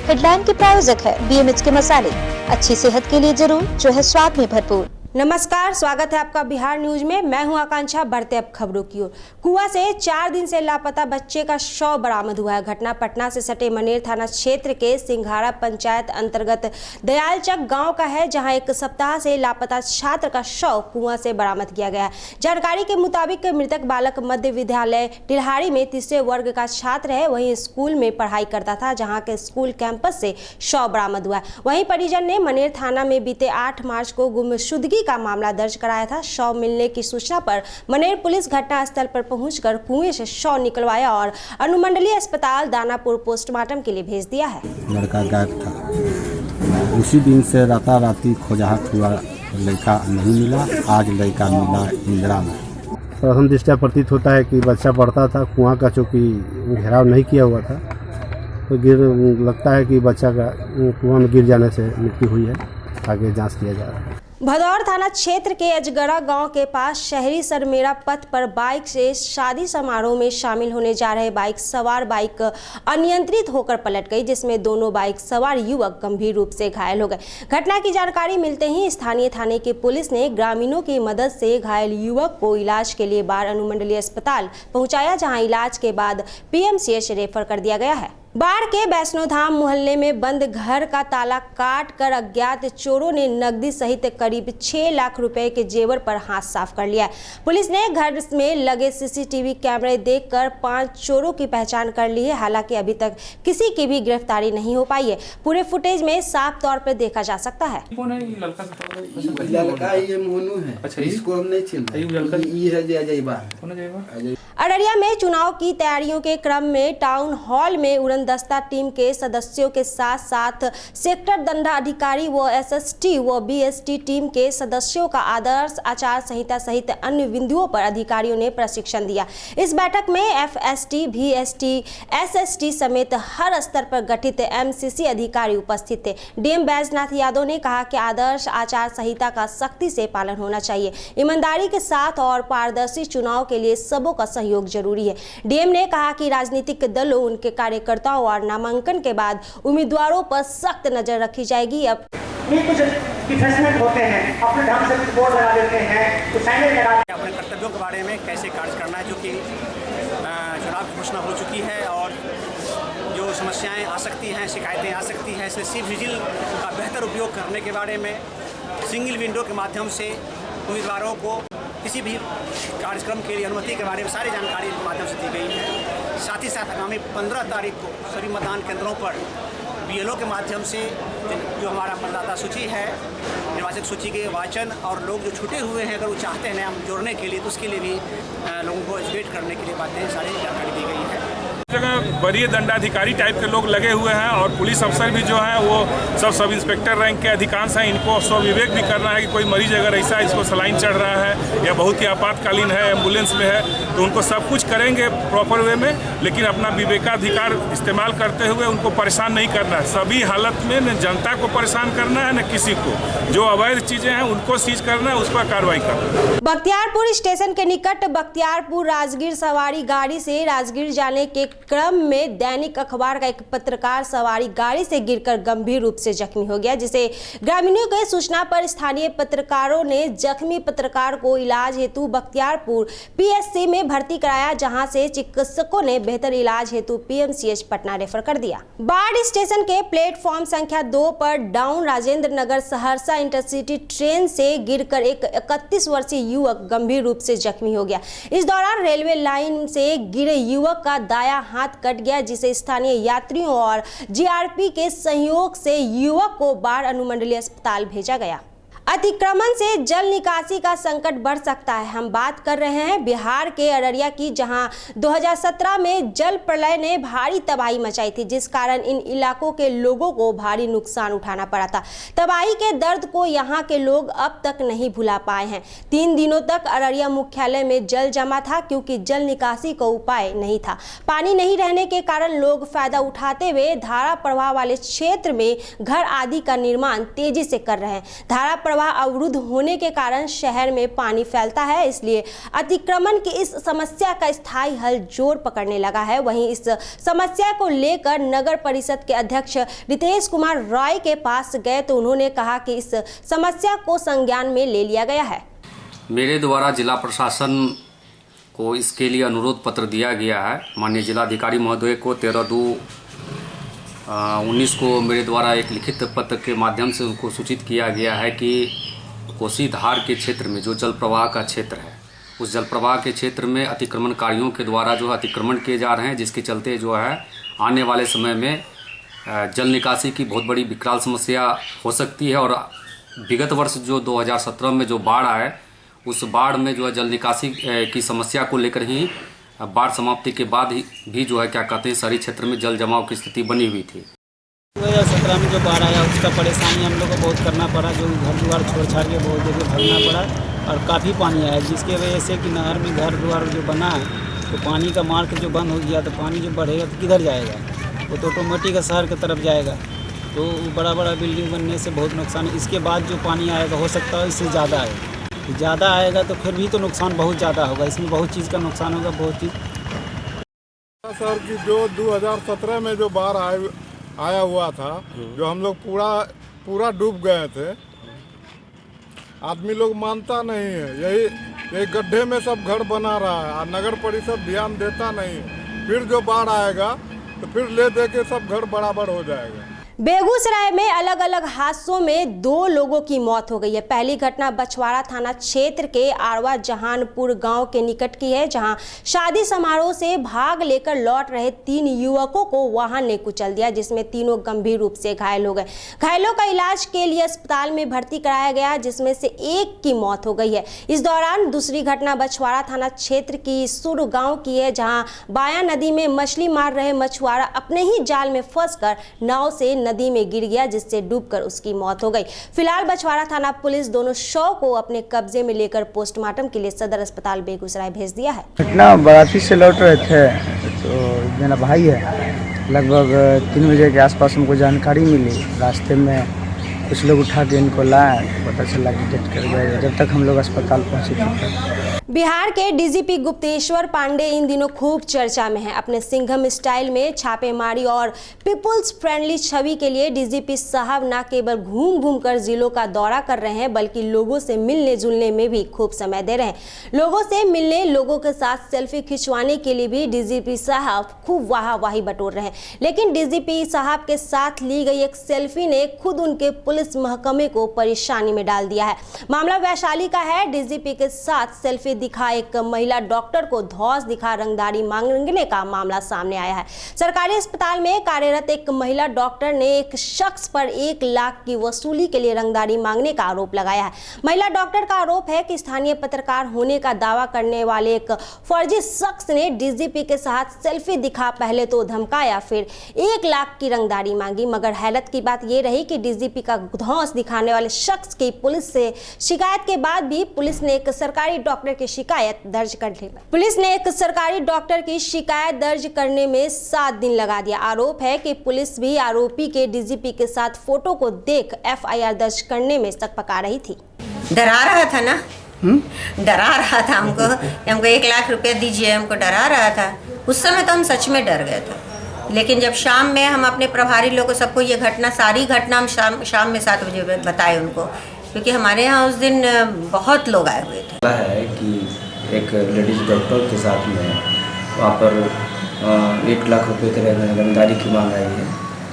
Headline के प्रायोजक है BMH के मसाले, अच्छी सेहत के लिए जरूर, जो है स्वाद में भरपूर। नमस्कार, स्वागत है आपका बिहार न्यूज में। मैं हूं आकांक्षा। बढ़ते अब खबरों की ओर। कुआं से 4 दिन से लापता बच्चे का शव बरामद हुआ है। घटना पटना से सटे मनेर थाना क्षेत्र के सिंघाड़ा पंचायत अंतर्गत दयालचक गांव का है, जहां एक सप्ताह से लापता छात्र का शव कुआं से बरामद किया गया है। जानकारी के मुताबिक मृतक बालक मध्य विद्यालय टिल्हाड़ी में 3रे वर्ग का छात्र है। वहीं स्कूल में पढ़ाई करता था, जहाँ के स्कूल कैंपस से शव बरामद हुआ है। वहीं परिजन ने मनेर थाना में बीते 8 मार्च को गुमशुदगी का मामला दर्ज कराया था। शव मिलने की सूचना पर मनेर पुलिस घटनास्थल पर पहुंचकर कुएं से शव निकलवाया और अनुमंडलीय अस्पताल दानापुर पोस्टमार्टम के लिए भेज दिया है। लड़का गायब था, उसी दिन से राताराती खोजाहट हुआ, लड़का नहीं मिला। आज लड़का मिला इंदिरा में। प्रथम दृष्टया प्रतीत होता है कि बच्चा पढ़ता था, कुआं का चूँकि घेराव नहीं किया हुआ था तो लगता है कि बच्चा का कुआं में गिर जाने से मृत्यु हुई है। आगे जांच किया जा रहा है। भदौर थाना क्षेत्र के अजगरा गांव के पास शहरी सरमेरा पथ पर बाइक से शादी समारोह में शामिल होने जा रहे बाइक अनियंत्रित होकर पलट गई, जिसमें दोनों बाइक सवार युवक गंभीर रूप से घायल हो गए। घटना की जानकारी मिलते ही स्थानीय थाने की पुलिस ने ग्रामीणों की मदद से घायल युवक को इलाज के लिए बाढ़ अनुमंडलीय अस्पताल पहुंचाया, जहां इलाज के बाद PMCH रेफर कर दिया गया है। बाढ़ के वैष्णोधाम मोहल्ले में बंद घर का ताला काट कर अज्ञात चोरों ने नकदी सहित करीब 6 लाख रुपए के जेवर पर हाथ साफ कर लिया है। पुलिस ने घर में लगे CCTV कैमरे देखकर 5 चोरों की पहचान कर ली है। हालांकि अभी तक किसी की भी गिरफ्तारी नहीं हो पाई है। पूरे फुटेज में साफ तौर पर देखा जा सकता है। अररिया में चुनाव की तैयारियों के क्रम में टाउन हॉल में उड़नदस्ता टीम के सदस्यों के साथ साथ सेक्टर दंडाधिकारी व SST व BST टीम के सदस्यों का आदर्श आचार संहिता सहित अन्य बिंदुओं पर अधिकारियों ने प्रशिक्षण दिया। इस बैठक में FST, VST, SST समेत हर स्तर पर गठित MCC अधिकारी उपस्थित थे। DM बैजनाथ यादव ने कहा कि आदर्श आचार संहिता का सख्ती से पालन होना चाहिए। ईमानदारी के साथ और पारदर्शी चुनाव के लिए सबों का सहयोग जरूरी है। DM ने कहा कि राजनीतिक दलों, उनके कार्यकर्ताओं और नामांकन के बाद उम्मीदवारों पर सख्त नजर रखी जाएगी। अब कुछ डिफेंसमेंट होते हैं, अपने ढंग से बोर्ड लगा देते हैं, तो साइनेज लगा अपने कर्तव्यों के बारे में कैसे कार्य करना है, जो कि चुनाव की घोषणा हो चुकी है और जो समस्याएं आ सकती हैं, शिकायतें आ सकती हैं, इसलिए सिर्फ विजिल का बेहतर उपयोग करने के बारे में सिंगल विंडो के माध्यम से उम्मीदवारों को किसी भी कार्यक्रम के लिए अनुमति के बारे में सारी जानकारी के माध्यम से दी गई है। साथ ही साथ आगामी 15 तारीख को सभी मतदान केंद्रों पर BLO के माध्यम से जो हमारा मतदाता सूची है, निर्वाचक सूची के वाचन और लोग जो छूटे हुए हैं, अगर वो चाहते हैं नाम जोड़ने के लिए, तो उसके लिए भी लोगों को एजुकेट करने के लिए बातें सारी जानकारी दी गई है। जगह वरीय दंडाधिकारी टाइप के लोग लगे हुए हैं और पुलिस अफसर भी जो हैं वो सब इंस्पेक्टर रैंक के अधिकांश हैं। इनको स्वविवेक भी करना है कि कोई मरीज अगर ऐसा इसको सलाइन चढ़ रहा है या बहुत ही आपातकालीन है, एम्बुलेंस में है, तो उनको सब कुछ करेंगे प्रॉपर वे में, लेकिन अपना विवेकाधिकार इस्तेमाल करते हुए उनको परेशान नहीं करना है। सभी हालत में न जनता को परेशान करना है, न किसी को। जो अवैध चीजें हैं उनको सीज करना है, उस पर कार्रवाई करना है। बख्तियारपुर स्टेशन के निकट बख्तियारपुर राजगीर सवारी गाड़ी से राजगीर जाने के क्रम में दैनिक अखबार का एक पत्रकार सवारी गाड़ी से गिरकर गंभीर रूप से जख्मी हो गया, जिसे ग्रामीणों की सूचना पर स्थानीय पत्रकारों ने जख्मी पत्रकार को इलाज हेतु बख्तियारपुर PSC में भर्ती कराया, जहां से चिकित्सकों ने बेहतर इलाज हेतु PMCH पटना रेफर कर दिया। बाढ़ स्टेशन के प्लेटफॉर्म संख्या 2 पर down Rajendra Nagar Saharsa intercity train से गिरकर एक 31 वर्षीय युवक गंभीर रूप से जख्मी हो गया। इस दौरान रेलवे लाइन से गिरे युवक का दायां हाथ कट गया, जिसे स्थानीय यात्रियों और GRP के सहयोग से युवक को बाढ़ अनुमंडलीय अस्पताल भेजा गया। अतिक्रमण से जल निकासी का संकट बढ़ सकता है। हम बात कर रहे हैं बिहार के अररिया की, जहां 2017 में जल प्रलय ने भारी तबाही मचाई थी, जिस कारण इन इलाकों के लोगों को भारी नुकसान उठाना पड़ा था। तबाही के दर्द को यहां के लोग अब तक नहीं भुला पाए हैं। 3 दिनों तक अररिया मुख्यालय में जल जमा था, क्योंकि जल निकासी का उपाय नहीं था। पानी नहीं रहने के कारण लोग फायदा उठाते हुए धारा प्रवाह वाले क्षेत्र में घर आदि का निर्माण तेजी से कर रहे हैं। धारा प्रवाह अवरुद्ध होने के कारण शहर में पानी फैलता है, इसलिए अतिक्रमण की इस समस्या का स्थायी हल जोर पकड़ने लगा है। वहीं इस समस्या को लेकर नगर परिषद के अध्यक्ष रितेश कुमार रॉय के पास गए तो उन्होंने कहा कि इस समस्या को संज्ञान में ले लिया गया है। मेरे द्वारा जिला प्रशासन को इसके लिए अनुरोध पत्र दिया गया है। माननीय जिलाधिकारी महोदय को 13/2/19 को मेरे द्वारा एक लिखित पत्र के माध्यम से उनको सूचित किया गया है कि कोसी धार के क्षेत्र में जो जल प्रवाह का क्षेत्र है, उस जल प्रवाह के क्षेत्र में अतिक्रमणकारियों के द्वारा जो अतिक्रमण किए जा रहे हैं, जिसके चलते जो है आने वाले समय में जल निकासी की बहुत बड़ी विकराल समस्या हो सकती है। और विगत वर्ष जो 2017 में जो बाढ़ आए, उस बाढ़ में जो है जल निकासी की समस्या को लेकर ही बाढ़ समाप्ति के बाद भी जो है क्या कहते हैं शहरी क्षेत्र में जल जमाव की स्थिति बनी हुई थी। 2017 में जो बाढ़ आया उसका परेशानी हम लोग को बहुत करना पड़ा, जो घर द्वार छोड़ छाड़ के बहुत जगह भागना पड़ा और काफ़ी पानी आया, जिसके वजह से कि नहर में घर द्वार जो बना है तो पानी का मार्ग जो बंद हो गया, तो पानी जो बढ़ेगा तो किधर जाएगा, वो तो ऑटोमेटिक शहर की तरफ जाएगा। तो बड़ा बड़ा बिल्डिंग बनने से बहुत नुकसान है। इसके बाद जो पानी आएगा हो सकता है इससे ज़्यादा आएगा, ज़्यादा आएगा तो फिर भी तो नुकसान बहुत ज़्यादा होगा। इसमें बहुत चीज़ का नुकसान होगा, बहुत चीज़। सर की जो 2017 में जो बाढ़ आया हुआ था, जो हम लोग पूरा डूब गए थे, आदमी लोग मानता नहीं है। यही गड्ढे में सब घर बना रहा है और नगर परिषद ध्यान देता नहीं है। फिर जो बाढ़ आएगा तो फिर ले दे के सब घर बराबर हो जाएगा। बेगूसराय में अलग अलग हादसों में 2 लोगों की मौत हो गई है। पहली घटना बछवाड़ा थाना क्षेत्र के आरवा जहानपुर गांव के निकट की है, जहां शादी समारोह से भाग लेकर लौट रहे 3 युवकों को वाहन ने कुचल दिया, जिसमें तीनों गंभीर रूप से घायल हो गए। घायलों का इलाज के लिए अस्पताल में भर्ती कराया गया, जिसमें से एक की मौत हो गई है। इस दौरान दूसरी घटना बछवाड़ा थाना क्षेत्र की सुर गाँव की है, जहाँ बाया नदी में मछली मार रहे मछुआरा अपने ही जाल में फंसकर नाव से नदी में गिर गया, जिससे डूबकर उसकी मौत हो गई। फिलहाल बछवाड़ा थाना पुलिस दोनों शव को अपने कब्जे में लेकर पोस्टमार्टम के लिए सदर अस्पताल बेगूसराय भेज दिया है। घटना बाराती से लौट रहे थे तो मेरा भाई है, लगभग 3 बजे के आसपास हमको जानकारी मिली। रास्ते में कुछ लोग उठा के इनको लाए, पता चला कि डेथ कर गए। जब तक हम लोग अस्पताल पहुँचे थे। बिहार के डीजीपी गुप्तेश्वर पांडे इन दिनों खूब चर्चा में हैं। अपने सिंघम स्टाइल में छापेमारी और पीपुल्स फ्रेंडली छवि के लिए डीजीपी साहब न केवल घूम घूम कर जिलों का दौरा कर रहे हैं, बल्कि लोगों से मिलने जुलने में भी खूब समय दे रहे हैं। लोगों से मिलने, लोगों के साथ सेल्फी खिंचवाने के लिए भी डीजीपी साहब खूब वाहवाही बटोर रहे हैं। लेकिन डीजीपी साहब के साथ ली गई एक सेल्फी ने खुद उनके पुलिस महकमे को परेशानी में डाल दिया है। मामला वैशाली का है। डीजीपी के साथ सेल्फी दिखा एक महिला डॉक्टर को धौंस दिखा रंगदारी मांगने का मामला सामने आया है। सरकारी अस्पताल में कार्यरत एक महिला डॉक्टर ने एक शख्स पर 1 लाख की वसूली के लिए रंगदारी मांगने का आरोप लगाया है। महिला डॉक्टर का आरोप है कि स्थानीय पत्रकार होने का दावा करने वाले एक फर्जी शख्स ने डीजीपी के साथ सेल्फी दिखा पहले तो धमकाया, फिर 1 लाख की रंगदारी मांगी। मगर हैरत की बात यह रही कि डीजीपी का धौंस दिखाने वाले शख्स की पुलिस से शिकायत के बाद भी पुलिस ने एक सरकारी डॉक्टर की शिकायत दर्ज करने में 7 दिन लगा दिया। आरोप है कि पुलिस भी आरोपी के डीजीपी के साथ फोटो को देख एफआईआर दर्ज करने में सक पका रही थी। डरा रहा था ना, डरा रहा था हमको 1 लाख रुपए दीजिए, हमको डरा रहा था। उस समय तो हम सच में डर गए थे। लेकिन जब शाम में हम अपने प्रभारी लोगों को सबको ये घटना, सारी घटना हम शाम में 7 बजे बताए उनको, क्योंकि हमारे यहाँ उस दिन बहुत लोग आए हुए थे। है कि एक लेडीज डॉक्टर के साथ में वहाँ पर 1 लाख रुपए की रंगदारी की मांग आई है,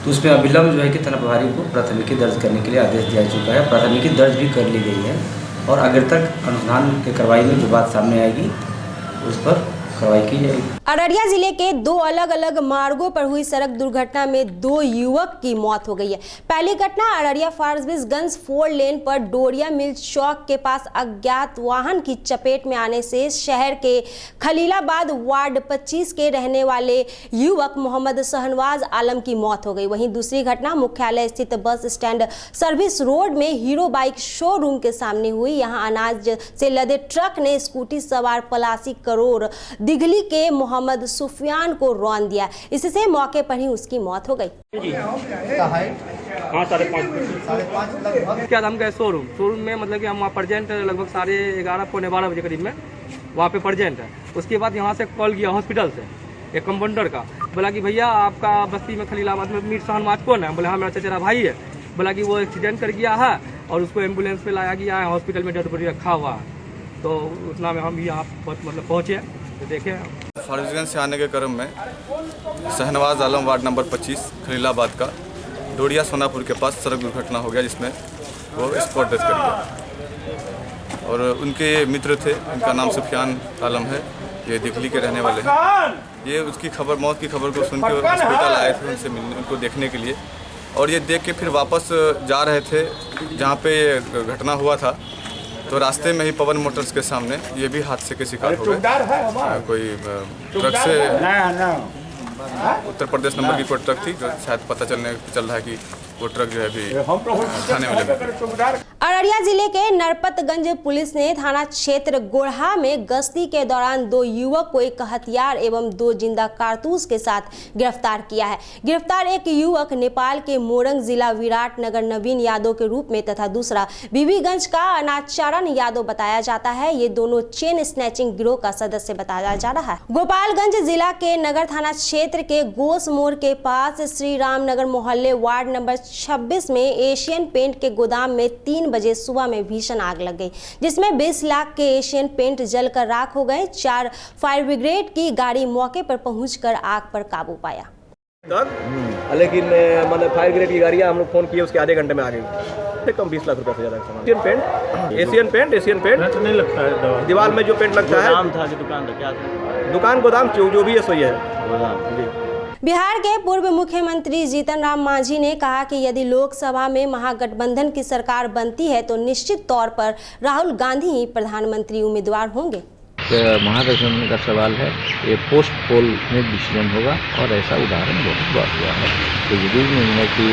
तो उसमें अविलंब जो है कि थाना प्रभारी को प्राथमिकी दर्ज करने के लिए आदेश दिया चुका है। प्राथमिकी दर्ज भी कर ली गई है और अगर तक अनुसंधान की कार्रवाई में जो बात सामने आएगी उस पर कार्रवाई की जाएगी। अररिया जिले के 2 अलग अलग मार्गों पर हुई सड़क दुर्घटना में 2 युवक की मौत हो गई है। पहली घटना अररिया फारबिसगंज 4 लेन पर डोरिया मिल चौक के पास अज्ञात वाहन की चपेट में आने से शहर के खलीलाबाद वार्ड 25 के रहने वाले युवक मोहम्मद शहनवाज आलम की मौत हो गई। वहीं दूसरी घटना मुख्यालय स्थित बस स्टैंड सर्विस रोड में हीरो बाइक शोरूम के सामने हुई। यहाँ अनाज से लदे ट्रक ने स्कूटी सवार पलासी करोड़ दिघली के मोहम्मद सुफियान को रौंद दिया। इससे मौके पर ही उसकी मौत हो गई। हाँ 5:30 क्या हम गए शोरूम में, मतलब कि हम वहाँ प्रजेंट लगभग 11:30 पौने 12 बजे करीब में वहाँ पे प्रजेंट है। उसके बाद यहाँ से कॉल किया हॉस्पिटल से एक कंपाउंडर का, बोला कि भैया आपका बस्ती में खलीलाबाद में मीर सहन माच कौन है? बोले हाँ मेरा चचेरा भाई है। बोला कि वो एक्सीडेंट कर गया है और उसको एम्बुलेंस पे लाया गया है, हॉस्पिटल में डेड बॉडी रखा हुआ है। तो उतना में हम भी यहाँ मतलब पहुँचे तो देखे। फारबिसगंज से आने के क्रम में शहनवाज आलम वार्ड नंबर 25 खलीलाबाद का डोडिया सोनापुर के पास सड़क दुर्घटना हो गया, जिसमें वो स्पॉट डेथ कर गया। और उनके मित्र थे, उनका नाम सुफियान आलम है, ये दिल्ली के रहने वाले हैं। ये उसकी खबर, मौत की खबर को सुन के हॉस्पिटल आए थे उनसे मिलने, उनको देखने के लिए। और ये देख के फिर वापस जा रहे थे जहाँ पे घटना हुआ था, तो रास्ते में ही पवन मोटर्स के सामने ये भी हादसे के शिकार हो गए। कोई ट्रक से उत्तर प्रदेश नंबर की कोई ट्रक थी, जो शायद पता चल रहा है कि वो ट्रक जो है अभी थाने में लगा। अररिया जिले के नरपतगंज पुलिस ने थाना क्षेत्र गोढ़ा में गश्ती के दौरान 2 युवक को एक हथियार एवं 2 जिंदा कारतूस के साथ गिरफ्तार किया है। गिरफ्तार एक युवक नेपाल के मोरंग जिला विराट नगर नवीन यादव के रूप में तथा दूसरा बीबीगंज का अनाचारण यादव बताया जाता है। ये दोनों चेन स्नैचिंग गिरोह का सदस्य बताया जा रहा है। गोपालगंज जिला के नगर थाना क्षेत्र के गोस मोड़ के पास श्री राम नगर मोहल्ले वार्ड नंबर 26 में एशियन पेंट के गोदाम में 3 बजे सुबह में भीषण आग लग गई, जिसमें 20 लाख के एशियन पेंट जलकर राख हो गए। 4 फायर ब्रिगेड की गाड़ी मौके पर पहुंचकर आग पर काबू पाया। लेकिन मतलब फायर ब्रिगेड की गाड़ियाँ हम लोग फोन किए, उसके आधे घंटे में आ गई। कम 20 लाख रुपए से ज्यादा। एशियन पेंट नहीं लगता है, दीवार में जो पेंट लगता है। नाम था कि दुकान था, क्या था? दुकान गोदाम जो भी है सही है गोदाम जी। बिहार के पूर्व मुख्यमंत्री जीतन राम मांझी ने कहा कि यदि लोकसभा में महागठबंधन की सरकार बनती है तो निश्चित तौर पर राहुल गांधी ही प्रधानमंत्री उम्मीदवार होंगे। महागठबंधन का सवाल है, ये पोस्ट पोल में डिसीजन होगा और ऐसा उदाहरण बहुत बार हुआ है। तो जरूर नहीं है कि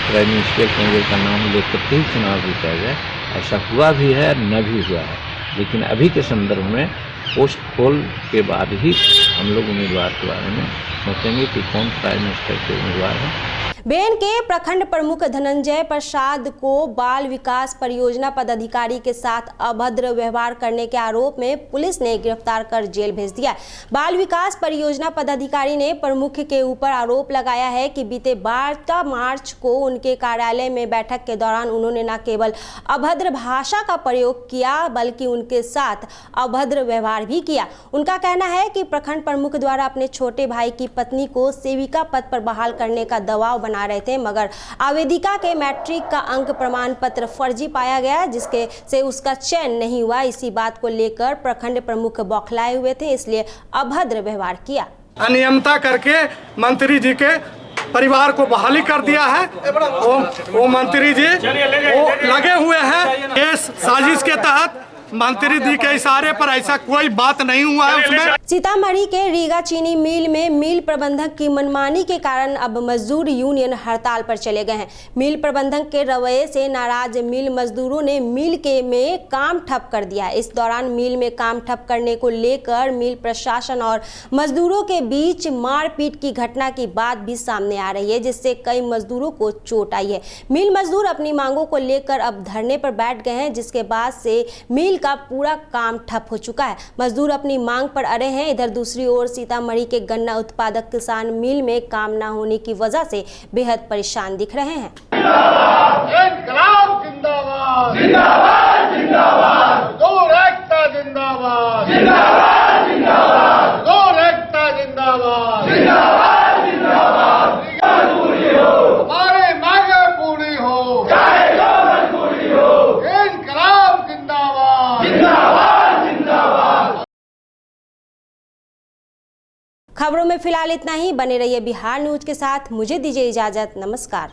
प्राइम मिनिस्टर कांग्रेस का नाम लेकर के ही चुनाव जीता जाए, ऐसा हुआ भी है न भी हुआ है। लेकिन अभी के संदर्भ में पोस्ट पोल के बाद ही हम लोग उम्मीदवार के बारे में सोचेंगे कि कौन प्राइम मिनिस्टर के उम्मीदवार हैं। बेन के प्रखंड प्रमुख धनंजय प्रसाद को बाल विकास परियोजना पदाधिकारी के साथ अभद्र व्यवहार करने के आरोप में पुलिस ने गिरफ्तार कर जेल भेज दिया। बाल विकास परियोजना पदाधिकारी ने प्रमुख के ऊपर आरोप लगाया है कि बीते 12 मार्च को उनके कार्यालय में बैठक के दौरान उन्होंने न केवल अभद्र भाषा का प्रयोग किया बल्कि उनके साथ अभद्र व्यवहार भी किया। उनका कहना है कि प्रखंड प्रमुख द्वारा अपने छोटे भाई की पत्नी को सेविका पद पर बहाल करने का दबाव बना रहे थे, मगर आवेदिका के मैट्रिक का अंक प्रमाण पत्र फर्जी पाया गया, जिसके से उसका चयन नहीं हुआ। इसी बात को लेकर प्रखंड प्रमुख बौखलाए हुए थे, इसलिए अभद्र व्यवहार किया। अनियमितता करके मंत्री जी के परिवार को बहाली कर दिया है। वो मंत्री जी वो लगे हुए हैं इस साजिश के तहत। मंत्री जी के इशारे पर ऐसा कोई बात नहीं हुआ है उसमें। सीतामढ़ी के रीगा चीनी मिल में मिल प्रबंधक की मनमानी के कारण अब मजदूर यूनियन हड़ताल पर चले गए हैं। मिल प्रबंधक के रवैये से नाराज मिल मजदूरों ने मिल के में काम ठप कर दिया। इस दौरान मिल में काम ठप करने को लेकर मिल प्रशासन और मजदूरों के बीच मारपीट की घटना की बात भी सामने आ रही है, जिससे कई मजदूरों को चोट आई है। मिल मजदूर अपनी मांगों को लेकर अब धरने पर बैठ गए हैं, जिसके बाद से मिल का पूरा काम ठप हो चुका है। मजदूर अपनी मांग पर अड़े हैं। इधर दूसरी ओर सीतामढ़ी के गन्ना उत्पादक किसान मिल में काम न होने की वजह से बेहद परेशान दिख रहे हैं। जिंदाबाद जिंदाबाद जिंदाबाद जिंदाबाद जिंदाबाद जिंदाबाद जिंदाबाद जिंदाबाद हमारे मांगे पूरी हो, चाहे जो मजबूरी हो। इनकलाब जिंदाबाद जिंदाबाद जिंदाबाद। खबरों में फिलहाल इतना ही। बने रहिए बिहार न्यूज के साथ। मुझे दीजिए इजाजत। नमस्कार।